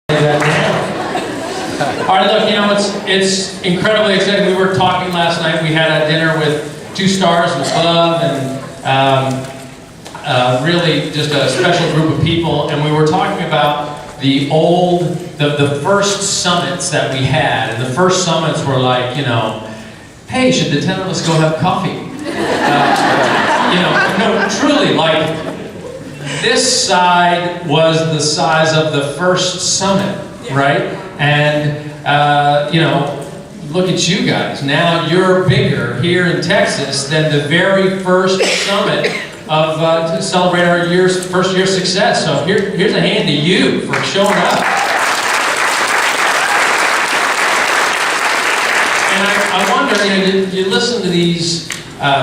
that down. All right, look, you know, it's incredibly exciting. We were talking last night. We had a dinner with 2 stars and above, and really just a special group of people. And we were talking about the first summits that we had. And the first summits were like, you know, hey, should the 10 of us go have coffee? You know, no, truly, like, this side was the size of the first summit, right? And, you know, look at you guys. Now you're bigger here in Texas than the very first summit of, to celebrate our first year success. So here's a hand to you for showing up. And I wonder, you know, you listen to these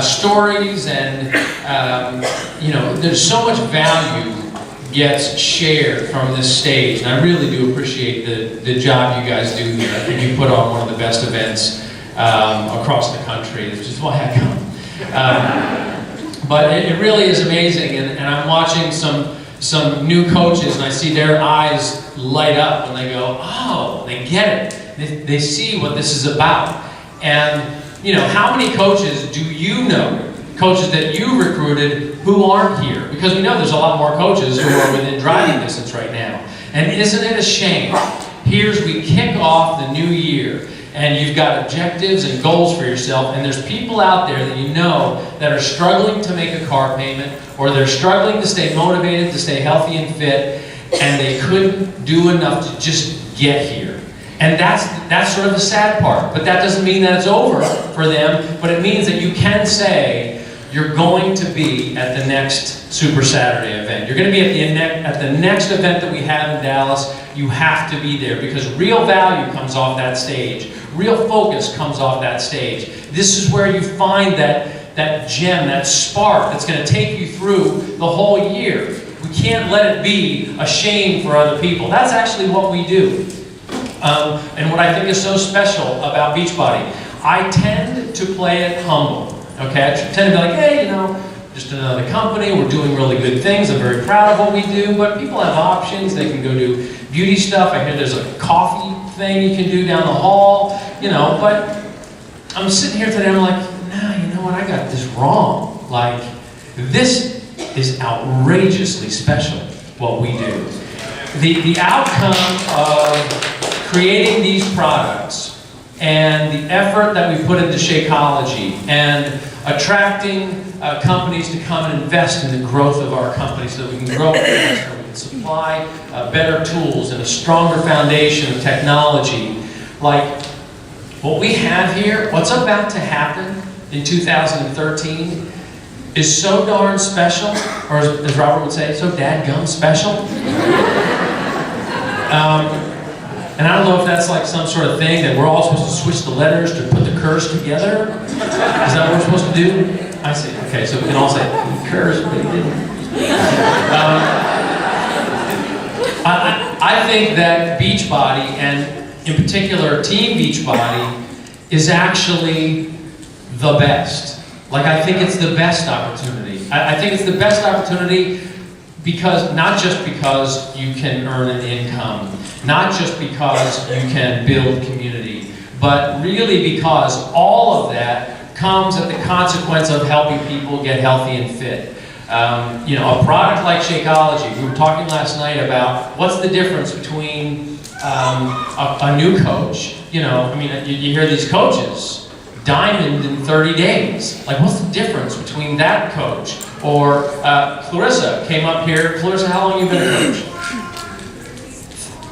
stories, and you know, there's so much value gets shared from this stage, and I really do appreciate the job you guys do here. I think you put on one of the best events across the country. It's just why I come. But it really is amazing, and I'm watching some new coaches, and I see their eyes light up when they go, oh, they get it. They see what this is about. And you know, how many coaches do you know, coaches that you recruited, who aren't here? Because we know there's a lot more coaches who are within driving distance right now. And isn't it a shame? We kick off the new year, and you've got objectives and goals for yourself, and there's people out there that you know that are struggling to make a car payment, or they're struggling to stay motivated, to stay healthy and fit, and they couldn't do enough to just get here. And that's sort of the sad part. But that doesn't mean that it's over for them, but it means that you can say you're going to be at the next Super Saturday event. You're going to be at the next event that we have in Dallas. You have to be there, because real value comes off that stage. Real focus comes off that stage. This is where you find that gem, that spark that's going to take you through the whole year. We can't let it be a shame for other people. That's actually what we do. And what I think is so special about Beachbody, I tend to play it humble, okay? I tend to be like, hey, you know, just another company, we're doing really good things, I'm very proud of what we do, but people have options. They can go do beauty stuff. I hear there's a coffee thing you can do down the hall, you know, but I'm sitting here today and I'm like, nah, you know what, I got this wrong. Like, this is outrageously special, what we do. The outcome of creating these products and the effort that we put into Shakeology and attracting companies to come and invest in the growth of our company so that we can grow faster, we can supply better tools and a stronger foundation of technology. Like what we have here, what's about to happen in 2013 is so darn special, or as Robert would say, so dadgum special. And I don't know if that's like some sort of thing that we're all supposed to switch the letters to put the curse together. Is that what we're supposed to do? I see. Okay, so we can all say, he cursed, but he didn't. I think that Beachbody, and in particular Team Beachbody, is actually the best. Like, I think it's the best opportunity. I think it's the best opportunity because, not just because you can earn an income, not just because you can build community, but really because all of that comes at the consequence of helping people get healthy and fit. You know, a product like Shakeology, we were talking last night about what's the difference between a new coach, you know, I mean, you hear these coaches, diamond in 30 days. Like, what's the difference between that coach? Or Clarissa came up here. Clarissa, how long have you been a coach?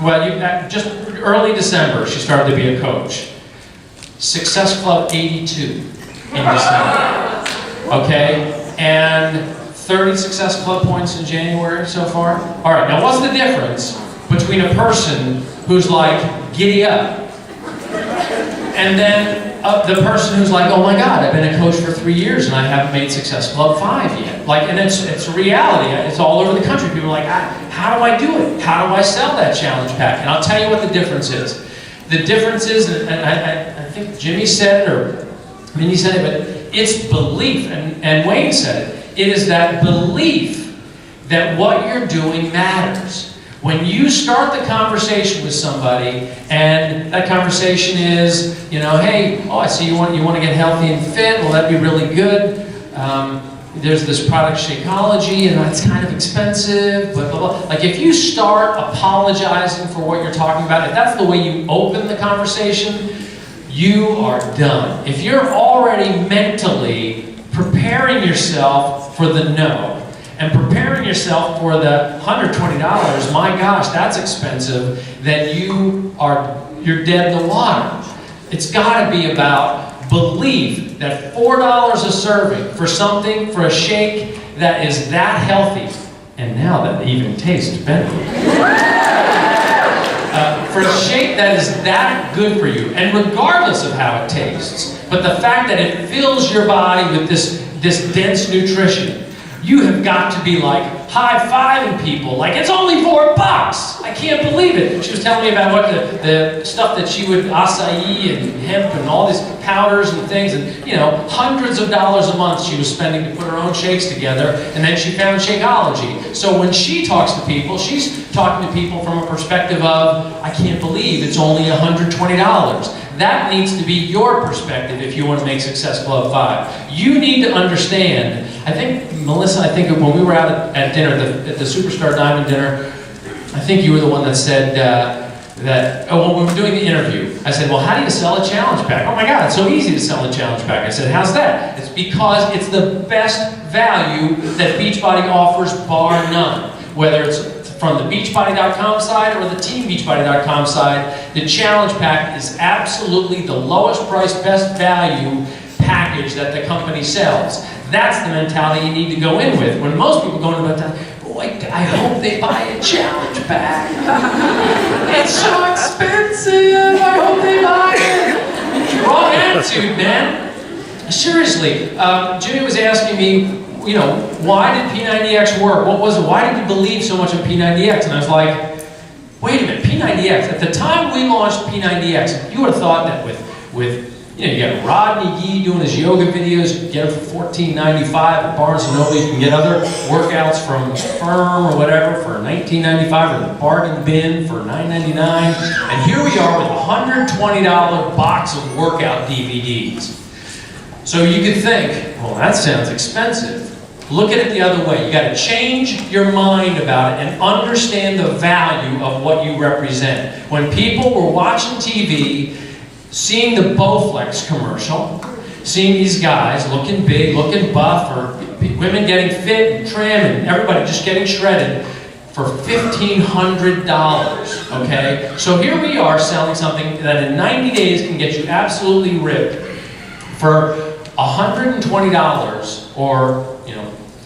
Well, just early December, she started to be a coach. Success Club 82 in December. Okay? And 30 Success Club points in January so far. All right, now what's the difference between a person who's like, giddy up, and then the person who's like, oh my God, I've been a coach for 3 years and I haven't made Success Club 5 yet. Like, and it's a reality. It's all over the country. People are like, how do I do it? How do I sell that challenge pack? And I'll tell you what the difference is. The difference is, and I think Jimmy said it, or Minnie said it, but it's belief, and Wayne said it. It is that belief that what you're doing matters. When you start the conversation with somebody, and that conversation is, hey, I see you want to get healthy and fit. Well, that'd be really good. There's this product Shakeology, and it's kind of expensive, blah, blah, blah. Like, if you start apologizing for what you're talking about, if that's the way you open the conversation, you are done. If you're already mentally preparing yourself for the no, and preparing yourself for the $120, my gosh, that's expensive, then you're dead in the water. It's got to be about belief that $4 a serving for a shake that is that healthy, and now that even tastes better. For a shake that is that good for you, and regardless of how it tastes, but the fact that it fills your body with this dense nutrition, you have got to be like high-fiving people, like it's only $4. I can't believe it. She was telling me about what the stuff that she would, acai and hemp and all these powders and things, and hundreds of dollars a month she was spending to put her own shakes together, and then she found Shakeology. So when she talks to people, she's talking to people from a perspective of, I can't believe it's only $120. That needs to be your perspective if you want to make Success Club 5. You need to understand, I think, Melissa, when we were out at dinner, at the Superstar Diamond dinner, I think you were the one that said when we were doing the interview, I said, well, how do you sell a challenge pack? Oh my God, it's so easy to sell a challenge pack. I said, how's that? It's because it's the best value that Beachbody offers, bar none. Whether it's from the Beachbody.com side or the TeamBeachbody.com side, the challenge pack is absolutely the lowest price, best value package that the company sells. That's the mentality you need to go in with. When most people go into mentality, boy, I hope they buy a challenge pack. It's so expensive, I hope they buy it. Wrong attitude, man. Seriously, Jimmy was asking me, why did P90X work? What was it? Why did you believe so much in P90X? And I was like, wait a minute, P90X. At the time we launched P90X, you would have thought that with you got Rodney Yee doing his yoga videos, you can get them for $14.95 at Barnes & Noble. You can get other workouts from Firm or whatever for $19.95 or the bargain bin for $9.99. And here we are with a $120 box of workout DVDs. So you could think, well, that sounds expensive. Look at it the other way. You got to change your mind about it and understand the value of what you represent. When people were watching TV, seeing the Bowflex commercial, seeing these guys looking big, looking buff, or women getting fit and trim, and everybody just getting shredded for $1,500, okay? So here we are selling something that in 90 days can get you absolutely ripped for $120 or,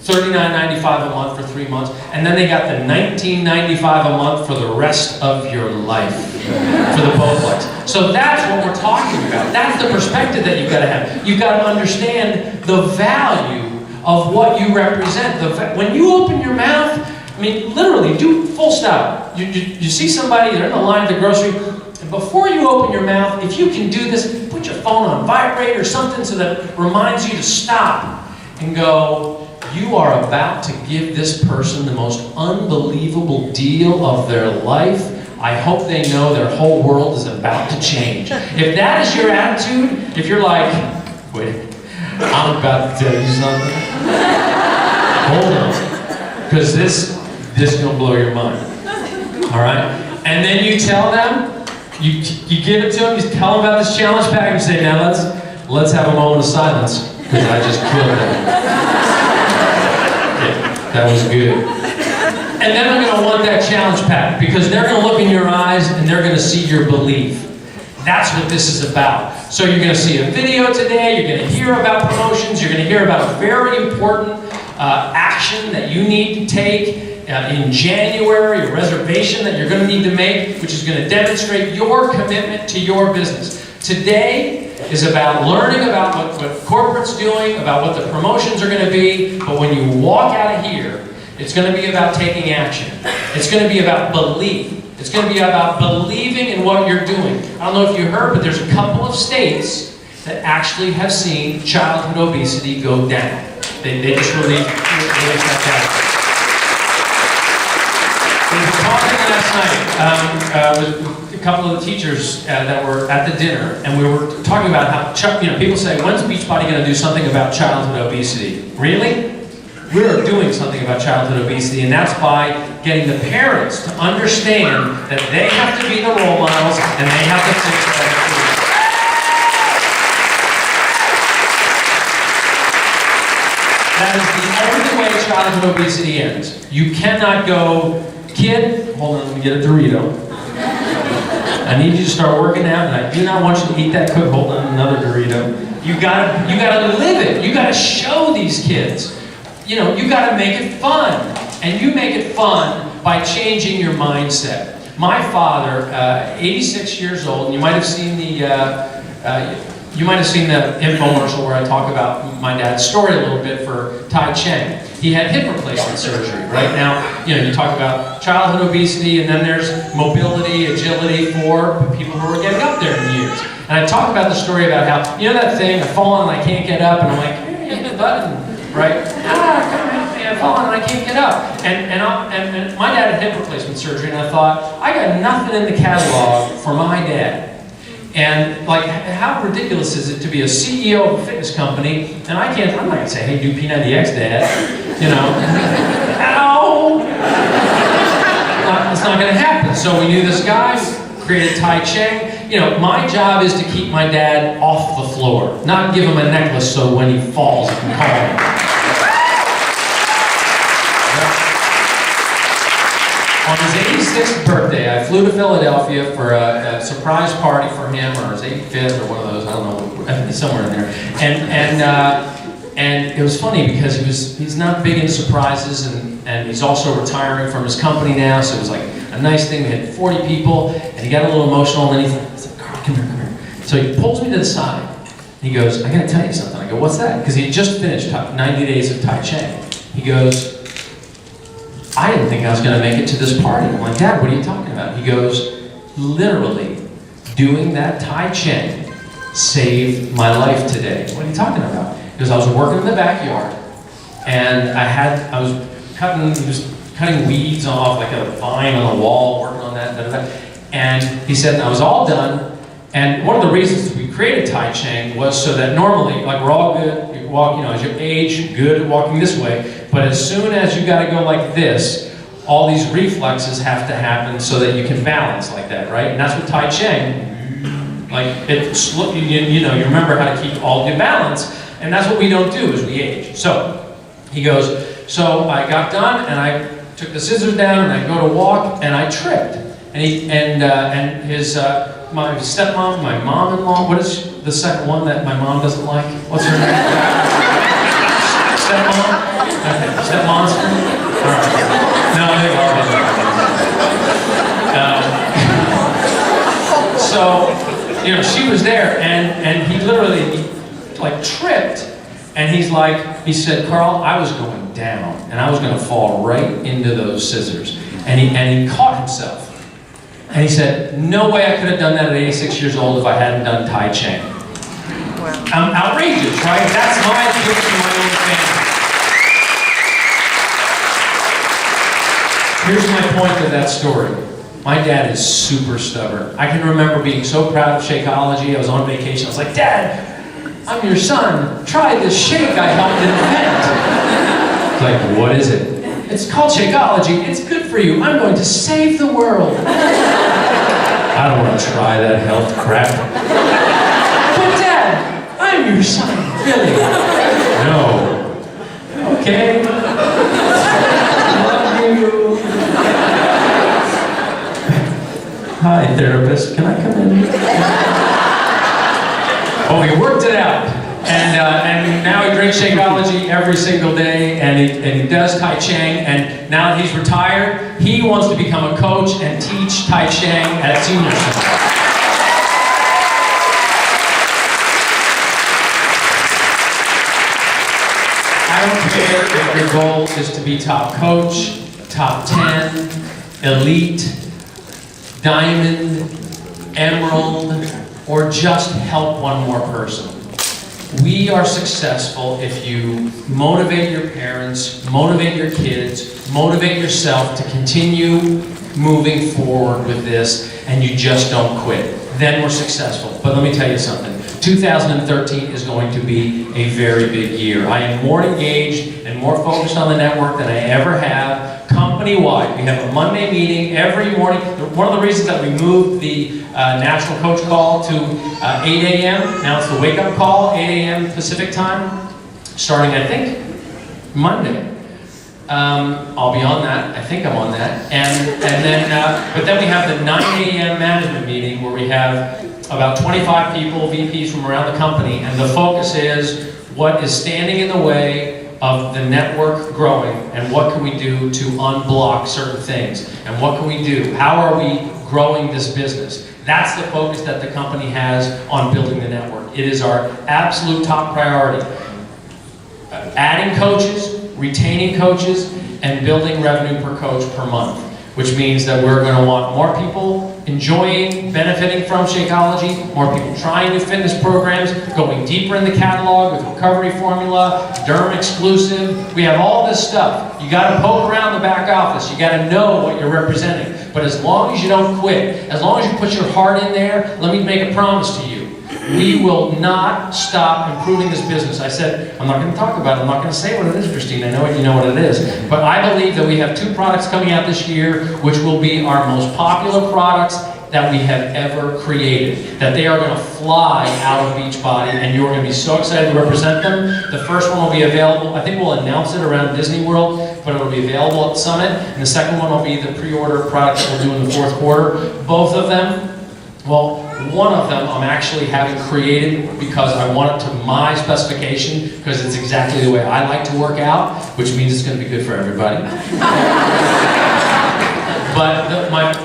$39.95 a month for 3 months, and then they got the $19.95 a month for the rest of your life for the Bowflex. So that's what we're talking about. That's the perspective that you've got to have. You've got to understand the value of what you represent. When you open your mouth, literally, do full stop. You see somebody, they're in the line at the grocery, and before you open your mouth, if you can do this, put your phone on vibrate or something so that it reminds you to stop and go, you are about to give this person the most unbelievable deal of their life. I hope they know their whole world is about to change. If that is your attitude, if you're like, wait, I'm about to tell you something. Hold on, because this is going to blow your mind. All right? And then you tell them, you give it to them, you tell them about this challenge pack, and say, now let's have a moment of silence, because I just killed them. That was good. And then I'm going to want that challenge pack, because they're going to look in your eyes and they're going to see your belief. That's what this is about. So you're going to see a video today, you're going to hear about promotions, you're going to hear about a very important action that you need to take in January, a reservation that you're going to need to make, which is going to demonstrate your commitment to your business. Today is about learning about what corporate's doing, about what the promotions are going to be, but when you walk out of here, it's going to be about taking action. It's going to be about belief. It's going to be about believing in what you're doing. I don't know if you heard, but there's a couple of states that actually have seen childhood obesity go down. They just released that data. last night with a couple of the teachers that were at the dinner, and we were talking about how, people say, when's Beachbody going to do something about childhood obesity? Really? We're doing something about childhood obesity, and that's by getting the parents to understand that they have to be the role models, and they have to fix that. That is the only way childhood obesity ends. You cannot go, kid, hold on, let me get a Dorito. I need you to start working out, and I do not want you to eat that cook. Hold on, another Dorito. You gotta live it. You gotta show these kids. You gotta make it fun. And you make it fun by changing your mindset. My father, 86 years old, and you might have seen the infomercial where I talk about my dad's story a little bit for Tai Cheng. He had hip replacement surgery. Right now, you talk about childhood obesity, and then there's mobility, agility for people who are getting up there in years. And I talk about the story about how, that thing, I've fallen and I can't get up, and I'm like, hit the button, right? Come help me, I've fallen and I can't get up. And my dad had hip replacement surgery, and I thought, I got nothing in the catalog for my dad. And how ridiculous is it to be a CEO of a fitness company, and I'm not going to say, hey, do P90X, Dad, Ow! It's not going to happen. So we knew this guy, created Tai Cheng. My job is to keep my dad off the floor, not give him a necklace so when he falls, he can call him. On his 86th birthday, I flew to Philadelphia for a surprise party for him, or his 85th, or one of those, I don't know, somewhere in there. And it was funny because he's not big in surprises, and he's also retiring from his company now, so it was like a nice thing. We had 40 people, and he got a little emotional, and then he's like, Carl, come here. So he pulls me to the side, and he goes, I gotta tell you something. I go, what's that? Because he had just finished 90 days of Tai Cheng. He goes, I didn't think I was going to make it to this party. I'm like, Dad, what are you talking about? He goes, literally, doing that Tai Cheng saved my life today. What are you talking about? He goes, I was working in the backyard, and I was cutting weeds off, like a vine on a wall, working on that, and he said, I was all done, and one of the reasons we created Tai Cheng was so that normally, we're all good, you walk, as you age, good at walking this way, but as soon as you gotta go like this, all these reflexes have to happen so that you can balance like that, right? And that's what Tai Cheng, you remember how to keep all your balance, and that's what we don't do as we age. So, he goes, so I got done, and I took the scissors down, and I go to walk, and I tripped. And his my stepmom, my mom-in-law, what is the second one that my mom doesn't like? What's her name? Stepmom? Okay, stepmonster? All right. No, they are. So, she was there, and he literally, tripped, and he said, Carl, I was going down, and I was going to fall right into those scissors. And he caught himself. And he said, no way I could have done that at 86 years old if I hadn't done Tai Cheng. Wow. I'm outrageous, right? That's my gift to my own family. Here's my point to that story. My dad is super stubborn. I can remember being so proud of Shakeology. I was on vacation. I was like, Dad, I'm your son. Try this shake I helped invent. He's like, what is it? It's called Shakeology. It's good for you. I'm going to save the world. I don't want to try that health crap. But Dad, I'm your son. Really? No. Okay. Love you. Hi, therapist. Can I come in? Oh, we worked it out. And now he drinks Shakeology every single day, and he does Tai Cheng, and now that he's retired, he wants to become a coach and teach Tai Cheng at senior center. I don't care if your goal is to be top coach, top 10, elite, diamond, emerald, or just help one more person. We are successful if you motivate your parents, motivate your kids, motivate yourself to continue moving forward with this, and you just don't quit. Then we're successful. But let me tell you something. 2013 is going to be a very big year. I am more engaged and more focused on the network than I ever have, company-wide. We have a Monday meeting every morning. One of the reasons that we moved the National Coach Call to 8 a.m., now it's the wake-up call, 8 a.m. Pacific time, starting, I think, Monday. I'll be on that. I think I'm on that. But then we have the 9 a.m. management meeting where we have about 25 people, VPs from around the company, and the focus is what is standing in the way of the network growing, and what can we do to unblock certain things, and what can we do? How are we growing this business? That's the focus that the company has on building the network. It is our absolute top priority. Adding coaches, retaining coaches, and building revenue per coach per month, which means that we're going to want more people enjoying, benefiting from Shakeology, more people trying new fitness programs, going deeper in the catalog with recovery formula, derm exclusive. We have all this stuff. You got to poke around the back office. You got to know what you're representing. But as long as you don't quit, as long as you put your heart in there, let me make a promise to you. We will not stop improving this business. I said, I'm not going to talk about it. I'm not going to say what it is, Christine. I know you know what it is. But I believe that we have 2 products coming out this year, which will be our most popular products that we have ever created. That they are going to fly out of Beachbody, and you're going to be so excited to represent them. The first one will be available. I think we'll announce it around Disney World, but it'll be available at Summit. And the second one will be the pre-order product that we'll do in the 4th quarter. Both of them, well, one of them I'm actually having created because I want it to my specification, because it's exactly the way I like to work out, which means it's going to be good for everybody. But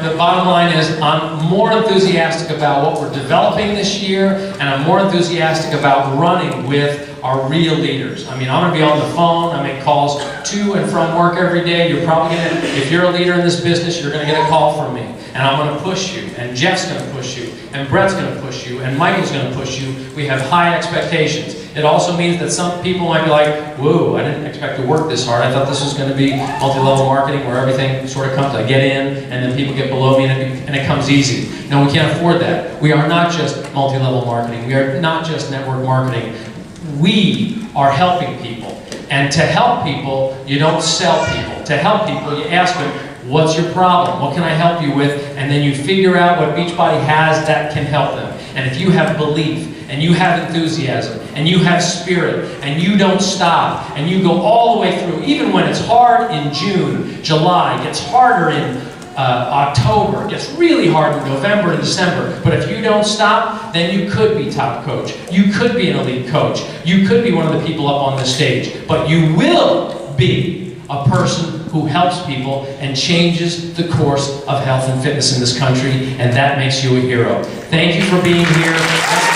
the bottom line is I'm more enthusiastic about what we're developing this year, and I'm more enthusiastic about running with our real leaders. I mean, I'm going to be on the phone. I make calls to and from work every day. You're probably going to, if you're a leader in this business, you're going to get a call from me. And I'm going to push you, and Jeff's going to push you, and Brett's going to push you, and Michael's going to push you. We have high expectations. It also means that some people might be like, whoa, I didn't expect to work this hard. I thought this was going to be multi-level marketing where everything sort of comes, I get in, and then people get below me, and it comes easy. No, we can't afford that. We are not just multi-level marketing. We are not just network marketing. We are helping people. And to help people, you don't sell people. To help people, you ask them, what's your problem? What can I help you with? And then you figure out what Beachbody has that can help them. And if you have belief, and you have enthusiasm, and you have spirit, and you don't stop, and you go all the way through, even when it's hard in June, July, gets harder in October, gets really hard in November and December, but if you don't stop, then you could be top coach. You could be an elite coach. You could be one of the people up on the stage, but you will be a person who helps people and changes the course of health and fitness in this country, and that makes you a hero. Thank you for being here.